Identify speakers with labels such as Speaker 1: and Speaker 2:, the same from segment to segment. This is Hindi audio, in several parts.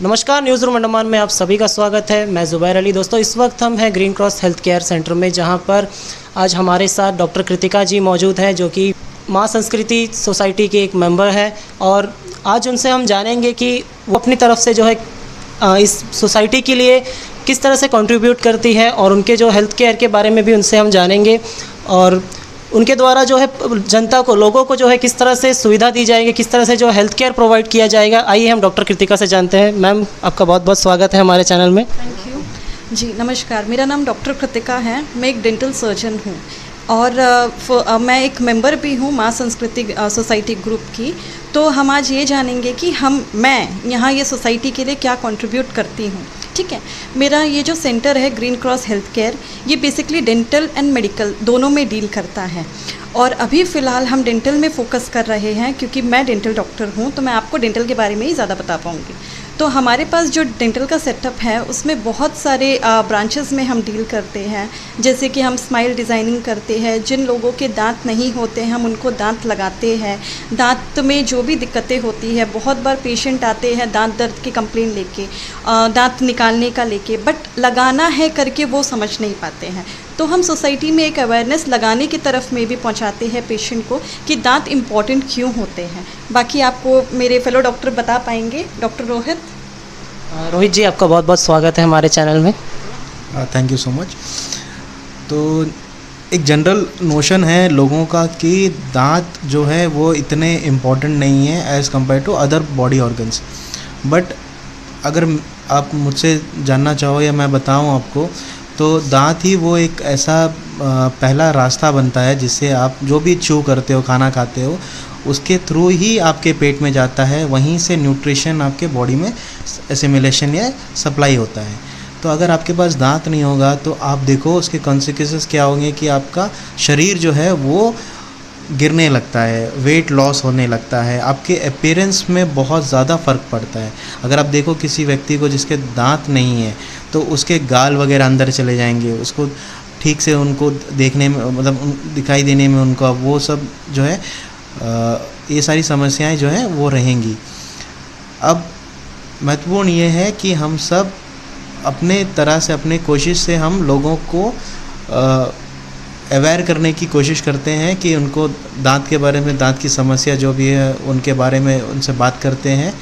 Speaker 1: नमस्कार, न्यूज़ रूम अंडमान में आप सभी का स्वागत है। मैं ज़ुबैर अली। दोस्तों, इस वक्त हम हैं green cross health care centre में, जहां पर आज हमारे साथ डॉक्टर कृतिका जी मौजूद हैं, जो कि माँ संस्कृति सोसाइटी के एक मेंबर हैं। और आज उनसे हम जानेंगे कि वो अपनी तरफ से जो है इस सोसाइटी के लिए किस तरह से कंट्रीब्यूट करती है, और उनके जो हेल्थ केयर के बारे में भी उनसे हम जानेंगे। और उनके द्वारा जो है जनता को, लोगों को जो है किस तरह से सुविधा दी जाएगी, किस तरह से जो हेल्थ केयर प्रोवाइड किया जाएगा। आइए हम डॉक्टर कृतिका से जानते हैं। मैम, आपका बहुत बहुत स्वागत है हमारे चैनल में।
Speaker 2: थैंक यू जी। नमस्कार, मेरा नाम डॉक्टर कृतिका है। मैं एक डेंटल सर्जन हूँ और मैं एक मेंबर भी हूँ माँ संस्कृति सोसाइटी ग्रुप की। तो हम आज ये जानेंगे कि मैं यहाँ ये सोसाइटी के लिए क्या कंट्रीब्यूट करती हूँ। ठीक है, मेरा ये जो सेंटर है ग्रीन क्रॉस हेल्थ केयर, ये बेसिकली डेंटल एंड मेडिकल दोनों में डील करता है। और अभी फ़िलहाल हम डेंटल में फ़ोकस कर रहे हैं, क्योंकि मैं डेंटल डॉक्टर हूँ, तो मैं आपको डेंटल के बारे में ही ज़्यादा बता पाऊँगी। तो हमारे पास जो डेंटल का सेटअप है, उसमें बहुत सारे ब्रांचेस में हम डील करते हैं। जैसे कि हम स्माइल डिज़ाइनिंग करते हैं, जिन लोगों के दांत नहीं होते हैं हम उनको दांत लगाते हैं। दांत में जो भी दिक्कतें होती है, बहुत बार पेशेंट आते हैं दांत दर्द की कंप्लेन लेके, दांत निकालने का लेके, बट लगाना है करके वो समझ नहीं पाते हैं। तो हम सोसाइटी में एक अवेयरनेस लगाने की तरफ में भी पहुंचाते हैं पेशेंट को कि दांत इम्पॉर्टेंट क्यों होते हैं। बाकी आपको मेरे फेलो डॉक्टर बता पाएंगे। डॉक्टर रोहित।
Speaker 1: रोहित जी, आपका बहुत बहुत स्वागत है हमारे चैनल में।
Speaker 3: Thank you so much. तो एक जनरल नोशन है लोगों का कि दांत जो है वो इतने इम्पॉर्टेंट नहीं है as compare to other body organs. But अगर आप मुझसे जानना चाहो या मैं बताऊं आपको, तो दांत ही वो एक ऐसा पहला रास्ता बनता है जिससे आप जो भी च्यू करते हो, खाना खाते हो, उसके थ्रू ही आपके पेट में जाता है। वहीं से न्यूट्रिशन आपके बॉडी में एसिमिलेशन या सप्लाई होता है। तो अगर आपके पास दांत नहीं होगा तो आप देखो उसके कॉन्सिक्वेंसेस क्या होंगे कि आपका शरीर जो है वो गिरने लगता है, वेट लॉस होने लगता है, आपके अपीयरेंस में बहुत ज़्यादा फ़र्क पड़ता है। अगर आप देखो किसी व्यक्ति को जिसके दांत नहीं है, तो उसके गाल वगैरह अंदर चले जाएंगे, उसको ठीक से उनको देखने में, मतलब दिखाई देने में उनको वो सब जो है ये सारी समस्याएं जो हैं वो रहेंगी। अब महत्वपूर्ण ये है कि हम सब अपने तरह से, अपने कोशिश से हम लोगों को अवेयर करने की कोशिश करते हैं कि उनको दांत के बारे में, दांत की समस्या जो भी है उनके बारे में उनसे बात करते हैं।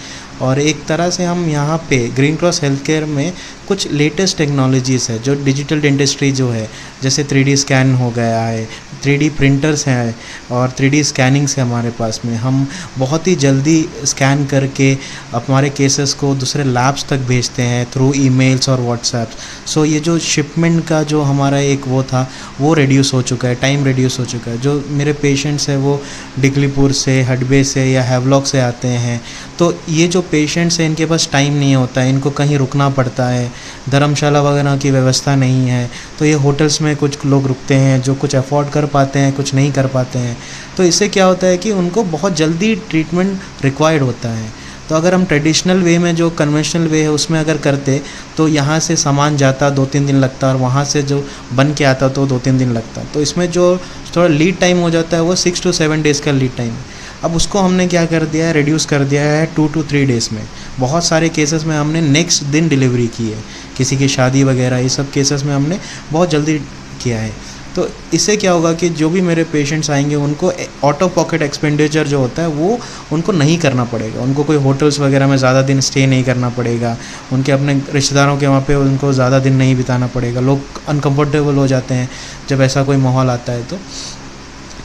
Speaker 3: और एक तरह से हम यहाँ पे ग्रीन क्रॉस हेल्थ केयर में कुछ लेटेस्ट टेक्नोलॉजीज़ है, जो डिजिटल डेंटिस्ट्री जो है, जैसे 3D स्कैन हो गया है, 3D प्रिंटर्स हैं और 3D स्कैनिंग्स है हमारे पास में। हम बहुत ही जल्दी स्कैन करके हमारे केसेस को दूसरे लैब्स तक भेजते हैं थ्रू ईमेल्स और व्हाट्सएप। सो ये जो शिपमेंट का जो हमारा एक वो था, वो रिड्यूस हो चुका है, टाइम रिड्यूस हो चुका है। जो मेरे पेशेंट्स हैं वो डिगलीपुर से, हडबे से या हैवलॉक से आते हैं, तो ये जो पेशेंट्स हैं इनके पास टाइम नहीं होता है, इनको कहीं रुकना पड़ता है, धर्मशाला वगैरह की व्यवस्था नहीं है। तो ये होटल्स में कुछ लोग रुकते हैं जो कुछ अफोर्ड कर पाते हैं, कुछ नहीं कर पाते हैं। तो इससे क्या होता है कि उनको बहुत जल्दी ट्रीटमेंट रिक्वायर्ड होता है। तो अगर हम ट्रेडिशनल वे में, जो कन्वेंशनल वे है उसमें अगर करते, तो यहाँ से सामान जाता 2-3 दिन लगता, और वहाँ से जो बन के आता तो 2-3 दिन लगता। तो इसमें जो थोड़ा लीड टाइम हो जाता है वो 6 to 7 डेज़ का लीड टाइम है। अब उसको हमने क्या कर दिया है, रिड्यूस कर दिया है 2 to 3 डेज़ में। बहुत सारे केसेस में हमने नेक्स्ट दिन डिलीवरी की है, किसी की शादी वगैरह, ये सब केसेस में हमने बहुत जल्दी किया है। तो इससे क्या होगा कि जो भी मेरे पेशेंट्स आएंगे उनको आउट ऑफ पॉकेट एक्सपेंडिचर जो होता है वो उनको नहीं करना पड़ेगा। उनको कोई होटल्स वगैरह में ज़्यादा दिन स्टे नहीं करना पड़ेगा, उनके अपने रिश्तेदारों के वहाँ पे उनको ज़्यादा दिन नहीं बिताना पड़ेगा। लोग अनकम्फर्टेबल हो जाते हैं जब ऐसा कोई माहौल आता है।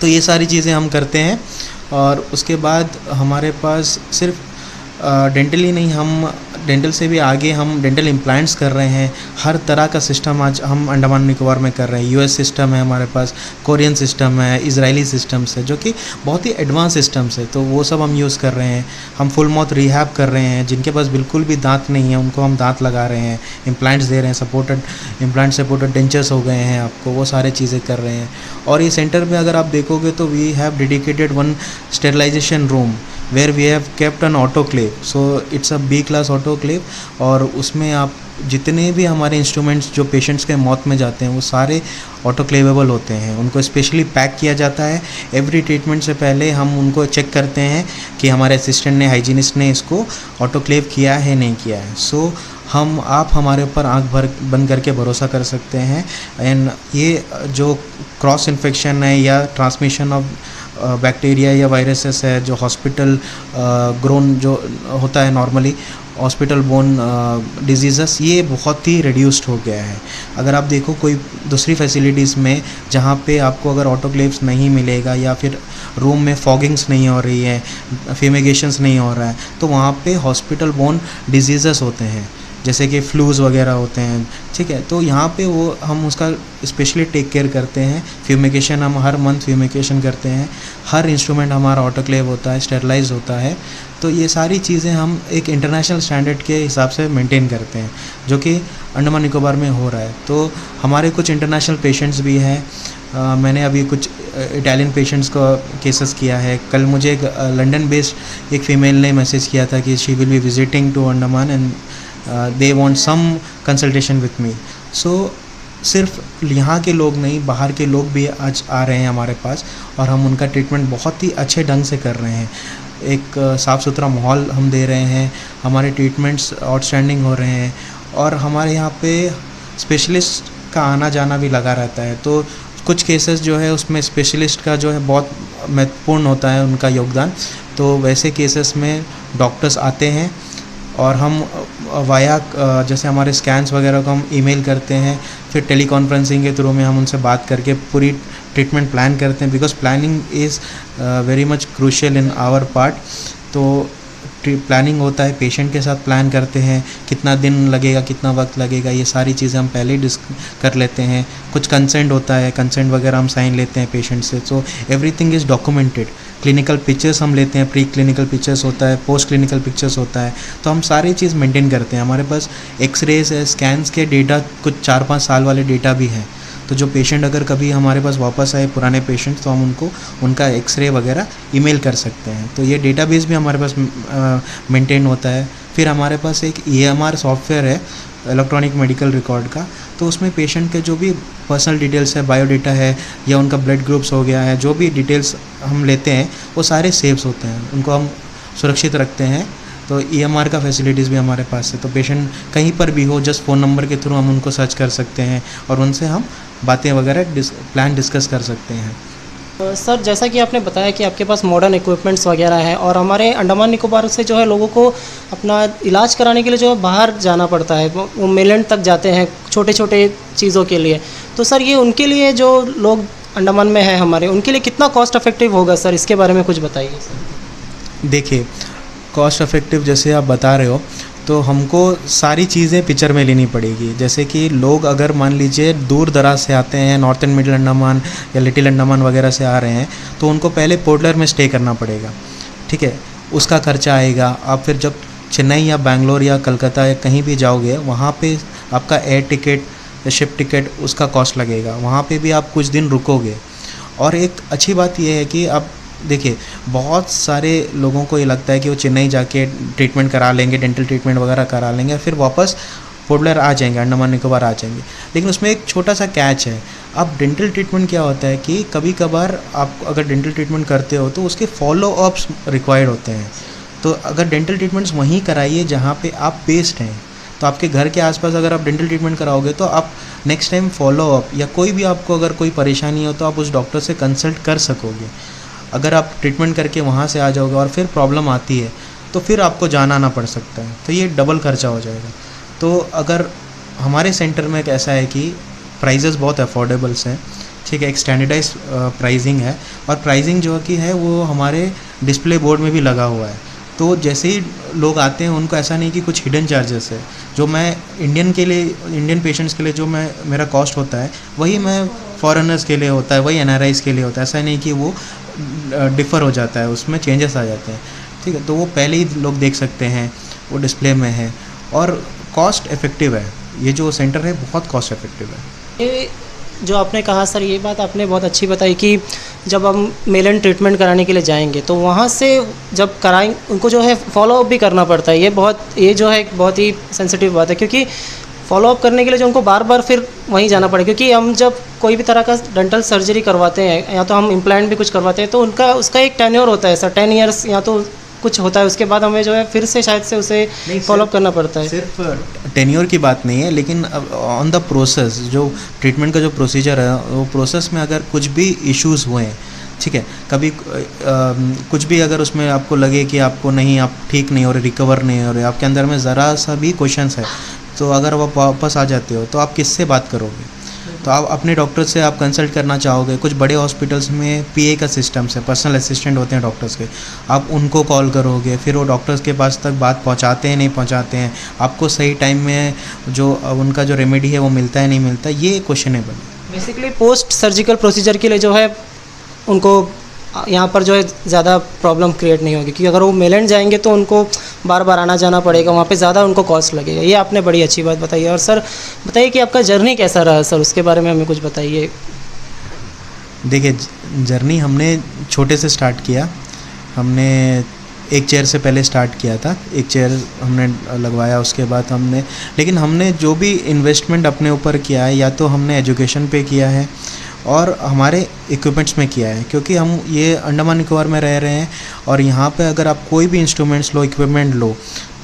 Speaker 3: तो ये सारी चीज़ें हम करते हैं। और उसके बाद हमारे पास सिर्फ डेंटल ही नहीं, हम डेंटल से भी आगे हम डेंटल इम्प्लांट्स कर रहे हैं। हर तरह का सिस्टम आज हम अंडमान निकोबार में कर रहे हैं। यूएस सिस्टम है हमारे पास, कोरियन सिस्टम है, इजरायली सिस्टम्स है, जो कि बहुत ही एडवांस सिस्टम्स है। तो वो सब हम यूज़ कर रहे हैं। हम फुल माउथ रिहैब कर रहे हैं, जिनके पास बिल्कुल भी दांत नहीं है उनको हम दांत लगा रहे हैं, इम्प्लांट्स दे रहे हैं, सपोर्टेड इम्प्लांट, सपोर्टेड डेंचर्स हो गए हैं आपको, वो सारे चीज़ें कर रहे हैं। और ये सेंटर में अगर आप देखोगे तो we have dedicated one sterilisation room, where we have kept an autoclave, so it's a B class autoclave, और उसमें आप जितने भी हमारे इंस्ट्रूमेंट्स जो पेशेंट्स के मौत में जाते हैं वो सारे ऑटोक्लेवेबल होते हैं। उनको स्पेशली पैक किया जाता है। एवरी ट्रीटमेंट से पहले हम उनको चेक करते हैं कि हमारे असिस्टेंट ने, हाइजीनिस्ट ने इसको ऑटोक्लेव किया है नहीं किया है। सो आप हमारे ऊपर आंख बंद करके भरोसा कर सकते हैं। एंड ये जो क्रॉस इन्फेक्शन है या ट्रांसमिशन ऑफ बैक्टीरिया या वायरसेस है, जो हॉस्पिटल ग्रोन जो होता है नॉर्मली, हॉस्पिटल बोन डिजीज़स, ये बहुत ही रिड्यूस्ड हो गया है। अगर आप देखो कोई दूसरी फैसिलिटीज़ में जहाँ पे आपको अगर ऑटोक्लेव्स नहीं मिलेगा या फिर रूम में फॉगिंग्स नहीं हो रही है, फ्यूमिगेशंस नहीं हो रहा है, तो वहाँ पे हॉस्पिटल बोन डिजीज़स होते हैं, जैसे कि फ्लूज़ वगैरह होते हैं, ठीक है। तो यहाँ पे वो हम उसका स्पेशली टेक केयर करते हैं। फ्यूमिगेशन हम हर मंथ फ्यूमिगेशन करते हैं। हर इंस्ट्रूमेंट हमारा ऑटोक्लेव होता है, स्टेरलाइज होता है। तो ये सारी चीज़ें हम एक इंटरनेशनल स्टैंडर्ड के हिसाब से मेंटेन करते हैं, जो कि अंडमान निकोबार में हो रहा है। तो हमारे कुछ इंटरनेशनल पेशेंट्स भी हैं। मैंने अभी कुछ इटालियन पेशेंट्स का केसेस किया है। कल मुझे एक लंदन बेस्ड एक फ़ीमेल ने मैसेज किया था कि she will be visiting to Andaman and they want some consultation with me. So सिर्फ यहाँ के लोग नहीं, बाहर के लोग भी आज आ रहे हैं हमारे पास, और हम उनका ट्रीटमेंट बहुत ही अच्छे ढंग से कर रहे हैं। एक साफ़ सुथरा माहौल हम दे रहे हैं, हमारे ट्रीटमेंट्स आउटस्टैंडिंग हो रहे हैं, और हमारे यहाँ पे स्पेशलिस्ट का आना जाना भी लगा रहता है। तो कुछ केसेस जो है उसमें स्पेशलिस्ट का जो है बहुत महत्वपूर्ण होता है उनका योगदान। तो वैसे केसेस में डॉक्टर्स आते हैं और हम वाया जैसे हमारे स्कैन्स वगैरह को हम ईमेल करते हैं, फिर टेली कॉन्फ्रेंसिंग के थ्रू में हम उनसे बात करके पूरी ट्रीटमेंट प्लान करते हैं, because planning is very much crucial in our part. तो प्लानिंग होता है, पेशेंट के साथ प्लान करते हैं, कितना दिन लगेगा, कितना वक्त लगेगा, ये सारी चीज़ें हम पहले ही कर लेते हैं। कुछ कंसेंट होता है, कंसेंट वगैरह हम साइन लेते हैं पेशेंट से। So everything is documented. Clinical pictures हम लेते हैं, प्री क्लिनिकल पिक्चर्स होता है, पोस्ट क्लिनिकल पिक्चर्स होता है। तो हम सारी चीज़ मेंटेन करते हैं। हमारे पास एक्सरेज है, स्कैन्स के डेटा कुछ 4-5 साल वाले डेटा भी हैं। तो जो पेशेंट अगर कभी हमारे पास वापस आए पुराने पेशेंट, तो हम उनको उनका एक्सरे वगैरह ईमेल कर सकते हैं। तो ये डेटाबेस भी हमारे पास मेंटेन होता है। फिर हमारे पास एक EMR सॉफ्टवेयर है, इलेक्ट्रॉनिक मेडिकल रिकॉर्ड का। तो उसमें पेशेंट के जो भी पर्सनल डिटेल्स है, बायोडेटा है, या उनका ब्लड ग्रुप्स हो गया है, जो भी डिटेल्स हम लेते हैं वो सारे सेव्स होते हैं, उनको हम सुरक्षित रखते हैं। तो EMR का फैसिलिटीज़ भी हमारे पास है। तो पेशेंट कहीं पर भी हो, जस्ट फ़ोन नंबर के थ्रू हम उनको सर्च कर सकते हैं और उनसे हम बातें वगैरह प्लान डिस्कस कर सकते हैं।
Speaker 1: सर, जैसा कि आपने बताया कि आपके पास मॉडर्न इक्विपमेंट्स वगैरह हैं, और हमारे अंडमान निकोबार से जो है लोगों को अपना इलाज कराने के लिए जो है बाहर जाना पड़ता है, वो मेलैंड तक जाते हैं छोटे छोटे चीज़ों के लिए। तो सर, ये उनके लिए जो लोग अंडमान में हैं हमारे, उनके लिए कितना कॉस्ट इफेक्टिव होगा सर? इसके बारे में कुछ बताइए सर।
Speaker 3: देखिए, कॉस्ट इफेक्टिव जैसे आप बता रहे हो, तो हमको सारी चीज़ें पिक्चर में लेनी पड़ेगी। जैसे कि लोग अगर मान लीजिए दूर दराज से आते हैं, नॉर्थ एंड मिडिल अंडमान या लिटिल अंडमान वगैरह से आ रहे हैं, तो उनको पहले पोर्ट ब्लेयर में स्टे करना पड़ेगा, ठीक है। उसका खर्चा आएगा। आप फिर जब चेन्नई या बैंगलोर या कलकत्ता या कहीं भी जाओगे, वहाँ पे आपका एयर टिकट या शिप टिकट उसका कॉस्ट लगेगा। वहाँ पे भी आप कुछ दिन रुकोगे। और एक अच्छी बात यह है कि आप देखिए, बहुत सारे लोगों को ये लगता है कि वो चेन्नई जाके ट्रीटमेंट करा लेंगे, डेंटल ट्रीटमेंट वगैरह करा लेंगे, फिर वापस पोर्ट ब्लेयर आ जाएंगे, अंडमान निकोबार आ जाएंगे। लेकिन उसमें एक छोटा सा कैच है। अब डेंटल ट्रीटमेंट क्या होता है कि कभी कभार आप अगर डेंटल ट्रीटमेंट करते हो तो उसके फॉलो अप्स रिक्वायर्ड होते हैं। तो अगर डेंटल ट्रीटमेंट्स वहीं कराइए जहाँ पे आप बेस्ड हैं। तो आपके घर के आसपास अगर आप डेंटल ट्रीटमेंट कराओगे तो आप नेक्स्ट टाइम फॉलो अप या कोई भी आपको अगर कोई परेशानी हो तो आप उस डॉक्टर से कंसल्ट कर सकोगे। अगर आप ट्रीटमेंट करके वहाँ से आ जाओगे और फिर प्रॉब्लम आती है तो फिर आपको जाना ना पड़ सकता है, तो ये डबल खर्चा हो जाएगा। तो अगर हमारे सेंटर में ऐसा है कि प्राइजेस बहुत अफोर्डेबल्स हैं, ठीक है, एक स्टैंडर्डाइज प्राइसिंग है, और प्राइसिंग जो कि है वो हमारे डिस्प्ले बोर्ड में भी लगा हुआ है। तो जैसे ही लोग आते हैं उनको ऐसा नहीं कि कुछ हिडन चार्जेस है। जो मैं इंडियन पेशेंट्स के लिए जो मेरा कॉस्ट होता है वही मैं फॉरेनर्स के लिए होता है, वही NRIs के लिए होता है। ऐसा नहीं कि वो डिफ़र हो जाता है, उसमें चेंजेस आ जाते हैं, ठीक है। तो वो पहले ही लोग देख सकते हैं, वो डिस्प्ले में है, और कॉस्ट इफ़ेक्टिव है। ये जो सेंटर है बहुत कॉस्ट इफ़ेक्टिव है।
Speaker 1: ये जो आपने कहा सर, ये बात आपने बहुत अच्छी बताई कि जब हम मेलन ट्रीटमेंट कराने के लिए जाएंगे तो वहाँ से जब कराएं उनको जो है फॉलोअप भी करना पड़ता है। ये जो है एक बहुत ही सेंसिटिव बात है, क्योंकि फॉलोअप करने के लिए जो उनको बार बार फिर वहीं जाना पड़ेगा, क्योंकि हम जब कोई भी तरह का डेंटल सर्जरी करवाते हैं या तो हम इम्प्लांट भी कुछ करवाते हैं तो उसका एक टेन्योर होता है सर, 10 ईयर्स या तो कुछ होता है। उसके बाद हमें जो है फिर से शायद से उसे फॉलोअप करना पड़ता है।
Speaker 3: सिर्फ टेन्योर की बात नहीं है, लेकिन ऑन द प्रोसेस, जो ट्रीटमेंट का जो प्रोसीजर है वो प्रोसेस में अगर कुछ भी इश्यूज़ हुए हैं, ठीक है, कभी कुछ भी अगर उसमें आपको लगे कि आपको नहीं, आप ठीक नहीं हो रहे, रिकवर नहीं हो रहे, आपके अंदर में ज़रा सा भी क्वेश्चंस है, तो अगर वो वापस आ जाते हो तो आप किससे बात करोगे? तो आप अपने डॉक्टर से आप कंसल्ट करना चाहोगे। कुछ बड़े हॉस्पिटल्स में पीए का सिस्टम्स है, पर्सनल असिस्टेंट होते हैं डॉक्टर्स के, आप उनको कॉल करोगे, फिर वो डॉक्टर्स के पास तक बात पहुंचाते हैं नहीं पहुंचाते हैं, आपको सही टाइम में जो उनका जो रेमेडी है वो मिलता है नहीं मिलता, ये क्वेश्चनेबल है।
Speaker 1: बेसिकली पोस्ट सर्जिकल प्रोसीजर के लिए जो है उनको यहाँ पर जो है ज़्यादा प्रॉब्लम क्रिएट नहीं होगी, क्योंकि अगर वो मेलैंड जाएंगे तो उनको बार बार आना जाना पड़ेगा, वहाँ पे ज़्यादा उनको कॉस्ट लगेगा। ये आपने बड़ी अच्छी बात बताई। और सर बताइए कि आपका जर्नी कैसा रहा सर, उसके बारे में हमें कुछ बताइए।
Speaker 3: देखिए, जर्नी हमने छोटे से स्टार्ट किया। हमने एक चेयर से पहले स्टार्ट किया था, एक चेयर हमने लगवाया, उसके बाद हमने जो भी इन्वेस्टमेंट अपने ऊपर किया है या तो हमने एजुकेशन पे किया है और हमारे इक्विपमेंट्स में किया है, क्योंकि हम ये अंडमान निकोबार में रह रहे हैं और यहाँ पे अगर आप कोई भी इंस्ट्रूमेंट्स लो, इक्विपमेंट लो,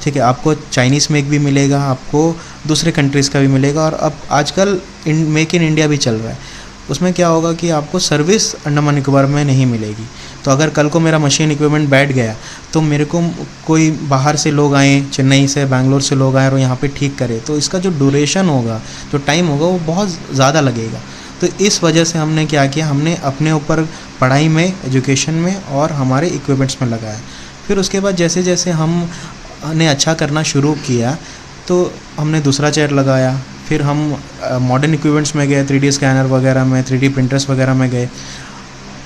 Speaker 3: ठीक है, आपको चाइनीज़ मेक भी मिलेगा, आपको दूसरे कंट्रीज़ का भी मिलेगा, और अब आजकल मेक इन इंडिया भी चल रहा है। उसमें क्या होगा कि आपको सर्विस अंडमान निकोबार में नहीं मिलेगी। तो अगर कल को मेरा मशीन इक्विपमेंट बैठ गया तो मेरे को कोई बाहर से लोग आए, चेन्नई से, बैंगलोर से लोग आए और यहाँ पे ठीक करे, तो इसका जो ड्यूरेशन होगा, जो टाइम होगा, वो बहुत ज़्यादा लगेगा। तो इस वजह से हमने क्या किया, हमने अपने ऊपर पढ़ाई में, एजुकेशन में और हमारे इक्विपमेंट्स में लगाया। फिर उसके बाद जैसे जैसे हमने अच्छा करना शुरू किया तो हमने दूसरा चेयर लगाया, फिर हम मॉडर्न इक्विपमेंट्स में गए, 3D स्कैनर वगैरह में, 3D प्रिंटर्स वगैरह में गए।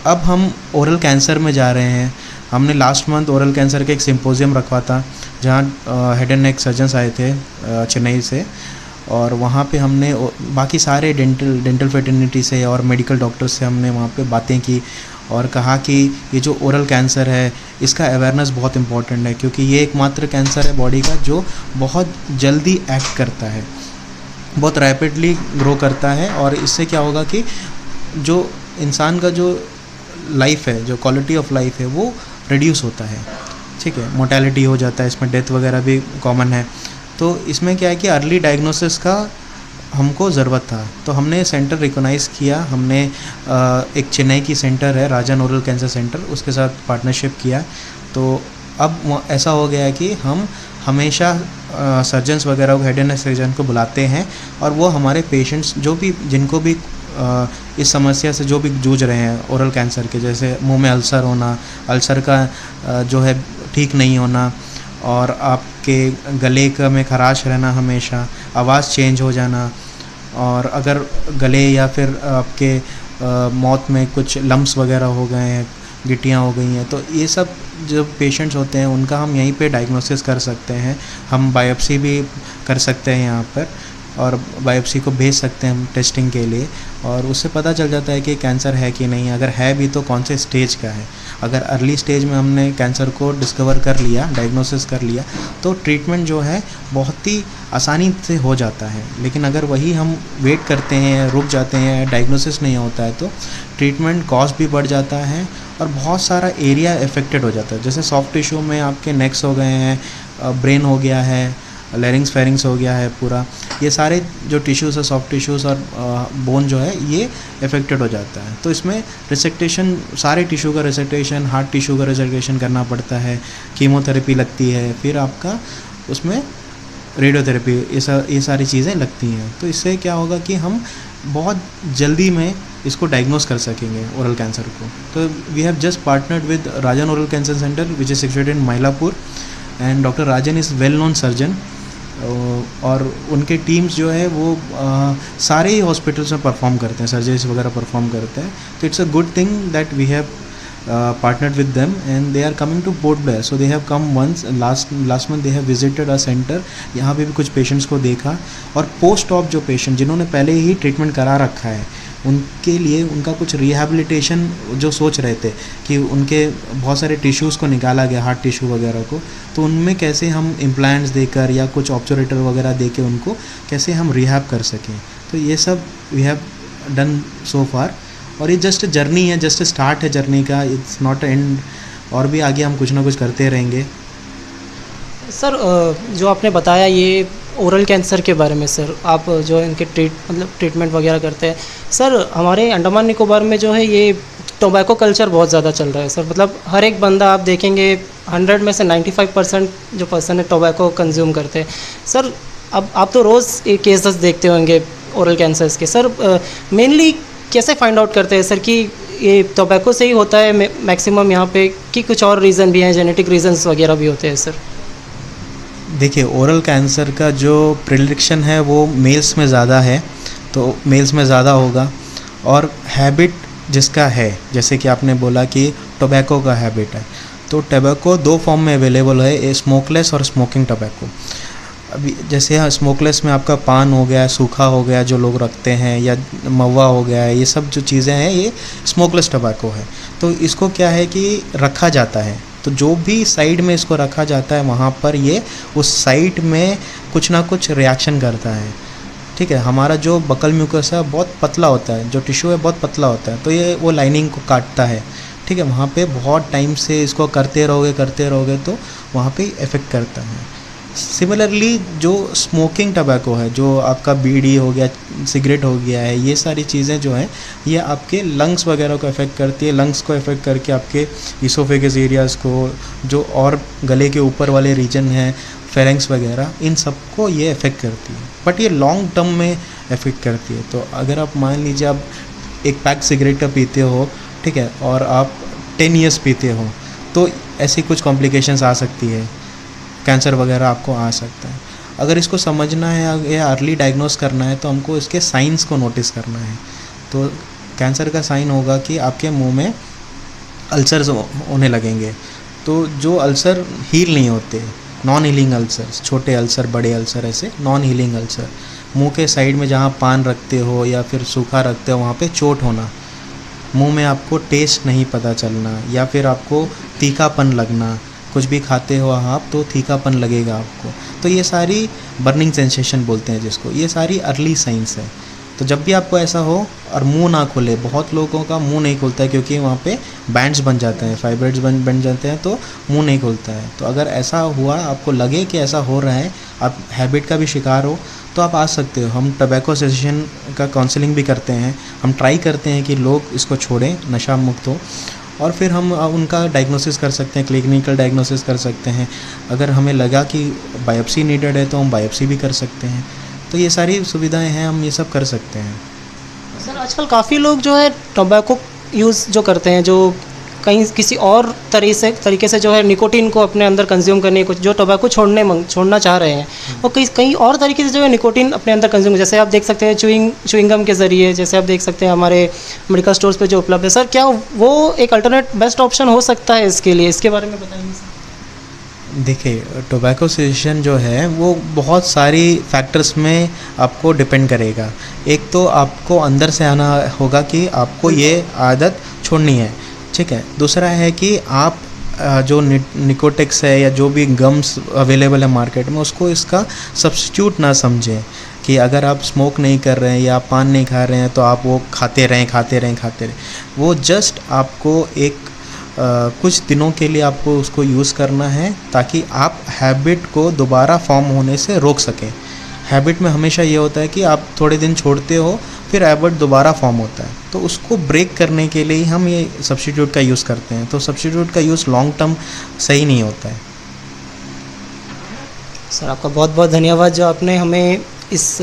Speaker 3: अब हम ओरल कैंसर में जा रहे हैं। हमने लास्ट मंथ ओरल कैंसर का एक सिम्पोजियम रखवा था, जहाँ हेड एंड नेक सर्जन्स आए थे चेन्नई से, और वहाँ पे हमने बाकी सारे डेंटल फेटर्निटी से और मेडिकल डॉक्टर्स से हमने वहाँ पे बातें की और कहा कि ये जो ओरल कैंसर है इसका अवेयरनेस बहुत इम्पॉर्टेंट है, क्योंकि ये एकमात्र कैंसर है बॉडी का जो बहुत जल्दी एक्ट करता है, बहुत रैपिडली ग्रो करता है, और इससे क्या होगा कि जो इंसान का जो लाइफ है, जो क्वालिटी ऑफ लाइफ है, वो रिड्यूस होता है, ठीक है, मोर्टेलिटी हो जाता है, इसमें डेथ वगैरह भी कॉमन है। तो इसमें क्या है कि अर्ली डायग्नोसिस का हमको ज़रूरत था, तो हमने सेंटर रिकॉग्नाइज़ किया। हमने एक चेन्नई की सेंटर है, राजन ओरल कैंसर सेंटर, उसके साथ पार्टनरशिप किया। तो अब ऐसा हो गया है कि हम हमेशा सर्जन्स वगैरह को, हेड एंड नेक सर्जन को बुलाते हैं, और वो हमारे पेशेंट्स जो भी, जिनको भी इस समस्या से जो भी जूझ रहे हैं ओरल कैंसर के, जैसे मुंह में अल्सर होना, अल्सर का जो है ठीक नहीं होना, और आपके गले का में खराश रहना, हमेशा आवाज़ चेंज हो जाना, और अगर गले या फिर आपके मौत में कुछ लम्स वगैरह हो गए हैं, गिट्टियाँ हो गई हैं, तो ये सब जो पेशेंट्स होते हैं उनका हम यहीं पे डायग्नोसिस कर सकते हैं। हम बायोप्सी भी कर सकते हैं यहाँ पर, और बायोप्सी को भेज सकते हैं हम टेस्टिंग के लिए, और उससे पता चल जाता है कि कैंसर है कि नहीं, अगर है भी तो कौन से स्टेज का है। अगर अर्ली स्टेज में हमने कैंसर को डिस्कवर कर लिया, डायग्नोसिस कर लिया, तो ट्रीटमेंट जो है बहुत ही आसानी से हो जाता है। लेकिन अगर वही हम वेट करते हैं, रुक जाते हैं, डायग्नोसिस नहीं होता है, तो ट्रीटमेंट कॉस्ट भी बढ़ जाता है और बहुत सारा एरिया इफेक्टेड हो जाता है। जैसे सॉफ्ट टिश्यू में आपके नेक्स हो गए हैं, ब्रेन हो गया है, लैरिंग्स फेरिंग्स हो गया है पूरा, ये सारे जो टिश्यूज़ है, सॉफ्ट टिश्यूज़ और बोन जो है, ये इफेक्टेड हो जाता है। तो इसमें रिसेक्टेशन, सारे टिश्यू का रिसेक्टेशन, हार्ट टिश्यू का रिसेक्टेशन करना पड़ता है, कीमोथेरेपी लगती है, फिर आपका उसमें रेडियोथेरेपी, ये सारी चीज़ें लगती हैं। तो इससे क्या होगा कि हम बहुत जल्दी में इसको डायग्नोस कर सकेंगे ओरल कैंसर को। तो we have just partnered with Rajan oral cancer centre which is situated in Mylapore, and doctor Rajan is well known surgeon, और उनके टीम्स जो है वो सारे ही हॉस्पिटल्स में परफॉर्म करते हैं, सर्जरीज वगैरह परफॉर्म करते हैं। तो it's a good thing that we have partnered with them, and they are coming to Port Blair, so they have come once, last month they have visited our center। यहाँ पे भी कुछ पेशेंट्स को देखा, और पोस्ट ऑप जो पेशेंट जिन्होंने पहले ही ट्रीटमेंट करा रखा है, उनके लिए उनका कुछ रिहैबिलिटेशन जो सोच रहे थे कि उनके बहुत सारे टिश्यूज़ को निकाला गया, हार्ट टिश्यू वगैरह को, तो उनमें कैसे हम इम्प्लांट्स देकर या कुछ ऑब्चुरेटर वगैरह दे के उनको कैसे हम रिहैब कर सकें। तो ये सब वी हैव डन सो फार, और ये जस्ट जर्नी है, जस्ट स्टार्ट है जर्नी का, इट्स नॉट एंड। और भी आगे हम कुछ ना कुछ करते रहेंगे।
Speaker 1: सर जो आपने बताया ये ओरल कैंसर के बारे में, सर आप जो इनके ट्रीटमेंट वगैरह करते हैं, सर हमारे अंडमान निकोबार में जो है ये टोबैको कल्चर बहुत ज़्यादा चल रहा है सर। मतलब हर एक बंदा आप देखेंगे 100 में से 95% जो पर्सन है टोबैको कंज्यूम करते हैं सर। अब आप तो रोज़ ये केसेस देखते होंगे ओरल कैंसर्स के सर, मेनली कैसे फाइंड आउट करते हैं सर कि ये टोबैको से ही होता है मैक्सिमम यहाँ पे, कि कुछ और रीज़न भी हैं, जेनेटिक रीजंस वगैरह भी होते हैं सर?
Speaker 3: देखिए, ओरल कैंसर का जो प्रिडिक्शन है वो मेल्स में ज़्यादा है, तो मेल्स में ज़्यादा होगा। और हैबिट जिसका है, जैसे कि आपने बोला कि टोबैको का हैबिट है, तो टोबैको 2 फॉर्म में अवेलेबल है, स्मोकलेस और स्मोकिंग टोबैको। अभी जैसे स्मोकलेस में आपका पान हो गया, सूखा हो गया जो लोग रखते हैं, या महुआ हो गया है, ये सब जो चीज़ें हैं ये स्मोकलेस टोबैको है। तो इसको क्या है कि रखा जाता है, तो जो भी साइड में इसको रखा जाता है वहाँ पर ये उस साइड में कुछ ना कुछ रिएक्शन करता है। ठीक है, हमारा जो बकल म्यूकस है बहुत पतला होता है, जो टिश्यू है बहुत पतला होता है, तो ये वो लाइनिंग को काटता है। ठीक है, वहाँ पे बहुत टाइम से इसको करते रहोगे तो वहाँ पे इफ़ेक्ट करता है। सिमिलरली जो स्मोकिंग टबैको है, जो आपका बीड़ी हो गया, सिगरेट हो गया है, ये सारी चीज़ें जो हैं ये आपके लंग्स वगैरह को इफ़ेक्ट करती है। लंग्स को इफ़ेक्ट करके आपके इसोफेगस एरियाज़ को, जो और गले के ऊपर वाले रीजन हैं, फेरेंक्स वगैरह, इन सबको ये इफ़ेक्ट करती है। बट ये लॉन्ग टर्म में इफ़ेक्ट करती है। तो अगर आप मान लीजिए आप एक पैक सिगरेट का पीते हो, ठीक है, और आप 10 ईयर्स पीते हो, तो ऐसी कुछ कॉम्प्लिकेशंस आ सकती है, कैंसर वगैरह आपको आ सकता है। अगर इसको समझना है या अर्ली डायग्नोस करना है तो हमको इसके साइंस को नोटिस करना है। तो कैंसर का साइन होगा कि आपके मुंह में अल्सर्स होने लगेंगे, तो जो अल्सर हील नहीं होते, नॉन हीलिंग अल्सर्स, छोटे अल्सर, बड़े अल्सर, ऐसे नॉन हीलिंग अल्सर, मुंह के साइड में जहाँ पान रखते हो या फिर सूखा रखते हो वहाँ पे चोट होना, मुंह में आपको टेस्ट नहीं पता चलना, या फिर आपको तीखापन लगना, कुछ भी खाते हो आप तो तीखापन लगेगा आपको, तो ये सारी बर्निंग सेंसेशन बोलते हैं जिसको, ये सारी अर्ली साइंस है। तो जब भी आपको ऐसा हो और मुंह ना खुले, बहुत लोगों का मुंह नहीं खुलता है क्योंकि वहाँ पे बैंड्स बन जाते हैं, फाइब्रॉइड्स बन जाते हैं, तो मुंह नहीं खुलता है। तो अगर ऐसा हुआ, आपको लगे कि ऐसा हो रहा है, आप हैबिट का भी शिकार हो, तो आप आ सकते हो। हम टबैको सेशन का काउंसलिंग भी करते हैं, हम ट्राई करते हैं कि लोग इसको छोड़ें, नशा मुक्त हो, और फिर हम उनका डायग्नोसिस कर सकते हैं, क्लिनिकल डायग्नोसिस कर सकते हैं। अगर हमें लगा कि बायोप्सी नीडेड है तो हम बायोप्सी भी कर सकते हैं। तो ये सारी सुविधाएं हैं, हम ये सब कर सकते हैं।
Speaker 1: सर आजकल काफ़ी लोग जो है टोबैको यूज़ जो करते हैं, जो कहीं किसी और तरीके से जो है निकोटीन को अपने अंदर कंज्यूम करने को, जो टोबैको छोड़ना चाह रहे हैं, वो कहीं और तरीके से जो है निकोटीन अपने अंदर कंज्यूम, जैसे आप देख सकते हैं च्युइंगम के ज़रिए, जैसे आप देख सकते हैं हमारे मेडिकल स्टोर्स पे जो उपलब्ध है। सर क्या वो एक अल्टरनेट बेस्ट ऑप्शन हो सकता है इसके लिए? इसके बारे में बताइए सर।
Speaker 3: देखिए, टोबैको सेशन जो है वो बहुत सारी फैक्टर्स में आपको डिपेंड करेगा। एक तो आपको अंदर से आना होगा कि आपको ये आदत छोड़नी है, ठीक है। दूसरा है कि आप जो निकोटिक्स है या जो भी गम्स अवेलेबल है मार्केट में, उसको इसका सब्स्टिट्यूट ना समझें कि अगर आप स्मोक नहीं कर रहे हैं या पान नहीं खा रहे हैं तो आप वो खाते रहें। वो जस्ट आपको एक कुछ दिनों के लिए आपको उसको यूज़ करना है ताकि आप हैबिट को दोबारा फॉर्म होने से रोक सकें। हैबिट में हमेशा ये होता है कि आप थोड़े दिन छोड़ते हो, फिर हैबिट दोबारा फॉर्म होता है, तो उसको ब्रेक करने के लिए ही हम ये सब्स्टिट्यूट का यूज़ करते हैं। तो सब्स्टिट्यूट का यूज़ लॉन्ग टर्म सही नहीं होता है।
Speaker 1: सर आपका बहुत बहुत धन्यवाद, जो आपने हमें इस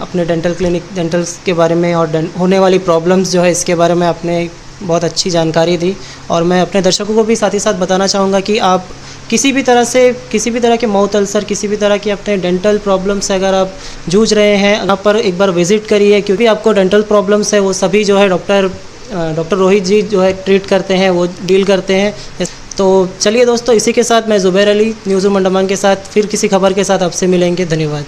Speaker 1: अपने डेंटल्स के बारे में और होने वाली प्रॉब्लम्स जो है इसके बारे में आपने बहुत अच्छी जानकारी दी। और मैं अपने दर्शकों को भी साथ ही साथ बताना चाहूँगा कि आप किसी भी तरह के माउथ अल्सर, किसी भी तरह की अपने डेंटल प्रॉब्लम से अगर आप जूझ रहे हैं, यहाँ पर एक बार विज़िट करिए, क्योंकि आपको डेंटल प्रॉब्लम्स है वो सभी जो है डॉक्टर रोहित जी जो है ट्रीट करते हैं, वो डील करते हैं। तो चलिए दोस्तों, इसी के साथ मैं ज़ुबैर अली न्यूज़ रूम अंडमान के साथ फिर किसी खबर के साथ आपसे मिलेंगे। धन्यवाद।